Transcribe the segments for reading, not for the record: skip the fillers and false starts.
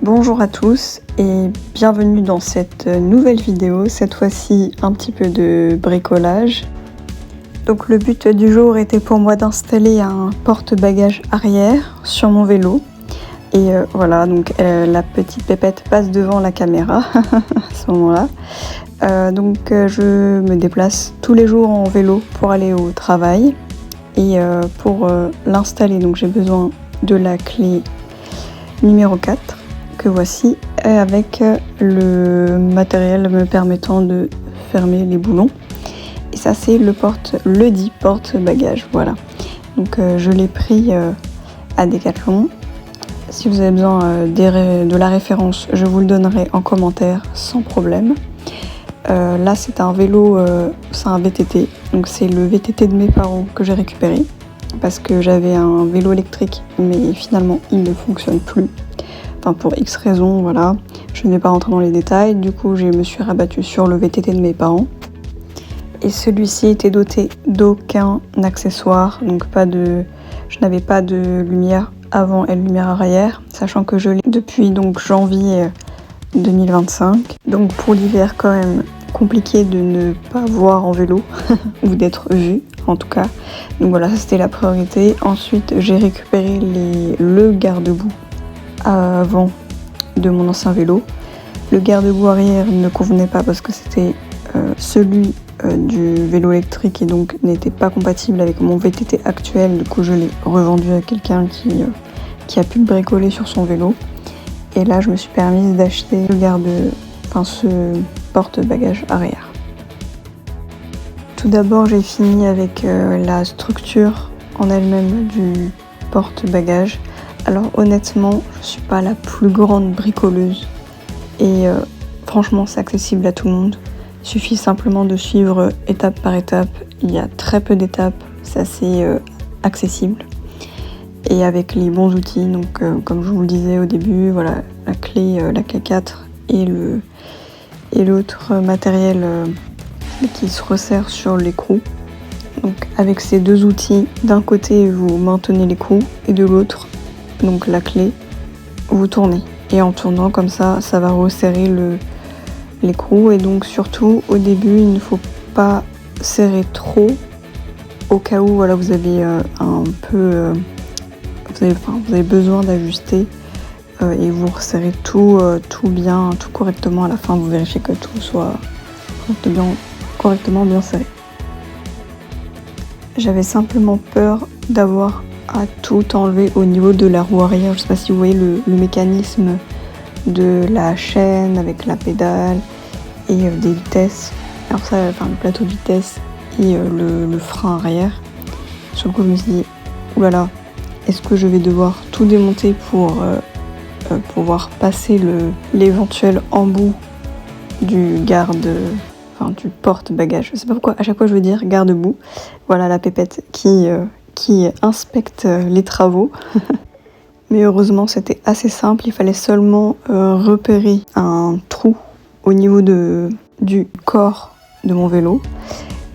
Bonjour à tous et bienvenue dans cette nouvelle vidéo, cette fois-ci un petit peu de bricolage. Donc le but du jour était pour moi d'installer un porte-bagages arrière sur mon vélo. Et voilà, donc la petite pépette passe devant la caméra à ce moment-là. Je me déplace tous les jours en vélo pour aller au travail. Et pour l'installer, donc j'ai besoin de la clé numéro 4 que voici, avec le matériel me permettant de fermer les boulons. Et ça c'est le dit porte-bagages, voilà. Donc je l'ai pris à Decathlon. Si vous avez besoin de la référence, je vous le donnerai en commentaire sans problème. Là c'est un vélo, c'est un VTT, donc c'est le VTT de mes parents que j'ai récupéré parce que j'avais un vélo électrique mais finalement il ne fonctionne plus. Enfin pour X raisons, voilà. Je ne vais pas rentrer dans les détails, du coup je me suis rabattue sur le VTT de mes parents. Et celui-ci était doté d'aucun accessoire, donc je n'avais pas de lumière avant et de lumière arrière, sachant que je l'ai depuis donc janvier 2025. Donc pour l'hiver quand même compliqué de ne pas voir en vélo, ou d'être vu en tout cas. Donc voilà, ça c'était la priorité. Ensuite j'ai récupéré le garde-boue avant de mon ancien vélo. Le garde-boue arrière ne convenait pas parce que c'était celui du vélo électrique et donc n'était pas compatible avec mon VTT actuel. Du coup je l'ai revendu à quelqu'un qui a pu le bricoler sur son vélo. Et là je me suis permise d'acheter ce porte-bagages arrière. Tout d'abord j'ai fini avec la structure en elle-même du porte-bagages. Alors honnêtement, je suis pas la plus grande bricoleuse et franchement c'est accessible à tout le monde. Il suffit simplement de suivre étape par étape. Il y a très peu d'étapes, c'est assez accessible. Et avec les bons outils, donc comme je vous le disais au début, voilà, la clé 4 et l'autre matériel qui se resserre sur l'écrou. Donc avec ces deux outils, d'un côté vous maintenez l'écrou et de l'autre, donc la clé, vous tournez. Et en tournant comme ça, ça va resserrer l'écrou. Et donc surtout au début, il ne faut pas serrer trop au cas où voilà, vous avez vous avez besoin d'ajuster et vous resserrez tout bien, tout correctement. À la fin, vous vérifiez que tout soit correctement bien serré. J'avais simplement peur d'avoir à tout enlever au niveau de la roue arrière. Je sais pas si vous voyez le mécanisme de la chaîne avec la pédale et des vitesses. Alors ça, le plateau de vitesse et le frein arrière. Sur le coup, je me suis dit, oulala, est-ce que je vais devoir tout démonter pour pouvoir passer l'éventuel embout du du porte-bagages. Je sais pas pourquoi à chaque fois je veux dire garde-boue. Voilà la pépette qui inspecte les travaux. Mais heureusement c'était assez simple, il fallait seulement repérer un trou au niveau du corps de mon vélo.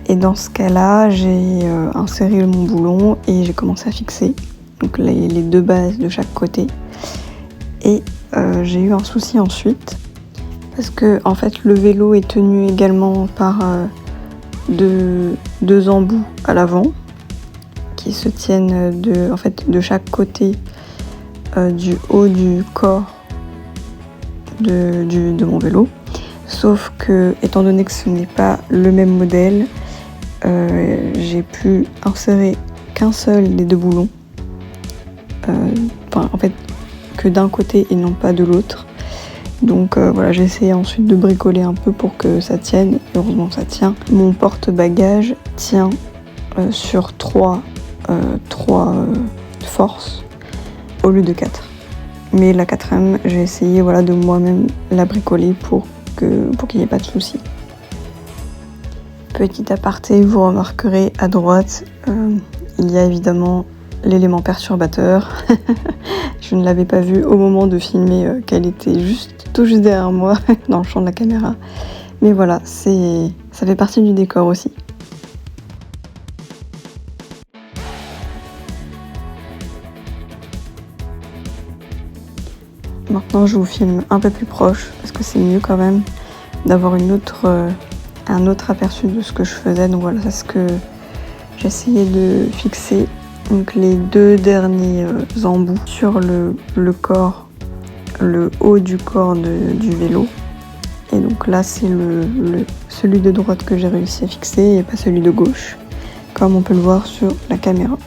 Et dans ce cas-là, j'ai inséré mon boulon et j'ai commencé à fixer donc les deux bases de chaque côté. Et j'ai eu un souci ensuite parce que en fait le vélo est tenu également par deux embouts à l'avant qui se tiennent de chaque côté du haut du corps de mon vélo. Sauf que, étant donné que ce n'est pas le même modèle, j'ai pu insérer qu'un seul des deux boulons. Que d'un côté et non pas de l'autre. Donc voilà, j'ai essayé ensuite de bricoler un peu pour que ça tienne. Heureusement ça tient. Mon porte-bagages tient sur 3 forces au lieu de 4. Mais la 4e, j'ai essayé de moi-même la bricoler pour qu'il n'y ait pas de soucis. Petit aparté, vous remarquerez à droite, il y a évidemment l'élément perturbateur. Je ne l'avais pas vu au moment de filmer qu'elle était tout juste derrière moi dans le champ de la caméra. Mais voilà, ça fait partie du décor aussi. Maintenant je vous filme un peu plus proche parce que c'est mieux quand même d'avoir un autre aperçu de ce que je faisais. Donc voilà, c'est ce que j'essayais de fixer. Donc les 2 derniers embouts sur le corps, le haut du corps du vélo. Et donc là c'est celui de droite que j'ai réussi à fixer et pas celui de gauche, comme on peut le voir sur la caméra.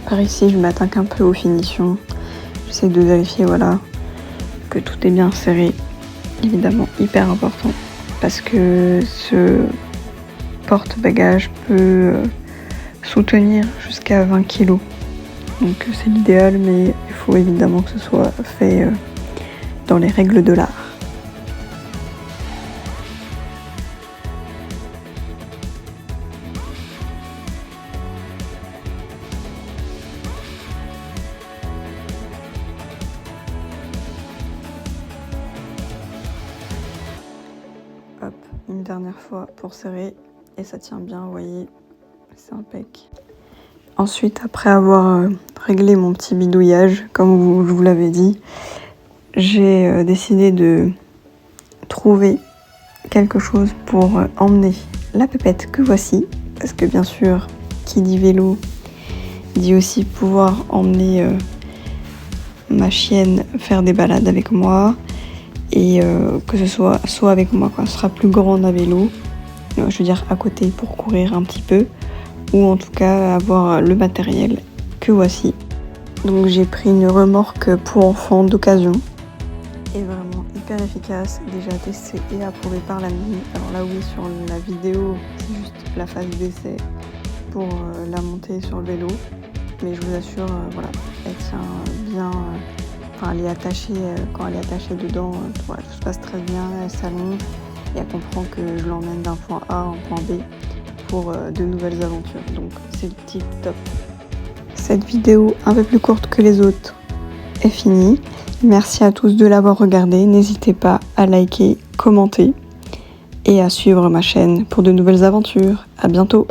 Par ici, je m'attaque un peu aux finitions. J'essaie de vérifier, voilà, que tout est bien serré. Évidemment, hyper important. Parce que ce porte-bagages peut soutenir jusqu'à 20 kg. Donc c'est l'idéal, mais il faut évidemment que ce soit fait dans les règles de l'art. Hop, une dernière fois pour serrer et ça tient bien, vous voyez, c'est impec. Ensuite, après avoir réglé mon petit bidouillage, comme je vous l'avais dit, j'ai décidé de trouver quelque chose pour emmener la pépette que voici, parce que bien sûr, qui dit vélo, dit aussi pouvoir emmener ma chienne faire des balades avec moi, et que ce soit avec moi quand elle sera plus grande à vélo, je veux dire à côté pour courir un petit peu, ou en tout cas avoir le matériel que voici. Donc j'ai pris une remorque pour enfants d'occasion, et vraiment hyper efficace, déjà testée et approuvée par l'ami. Alors là oui, sur la vidéo, c'est juste la phase d'essai pour la montée sur le vélo, mais je vous assure, voilà, elle tient bien. Enfin, elle est attachée, quand elle est attachée dedans, voilà, tout se passe très bien, elle s'allonge et elle comprend que je l'emmène d'un point A en point B pour de nouvelles aventures. Donc c'est le tip top. Cette vidéo un peu plus courte que les autres est finie. Merci à tous de l'avoir regardée. N'hésitez pas à liker, commenter et à suivre ma chaîne pour de nouvelles aventures. À bientôt.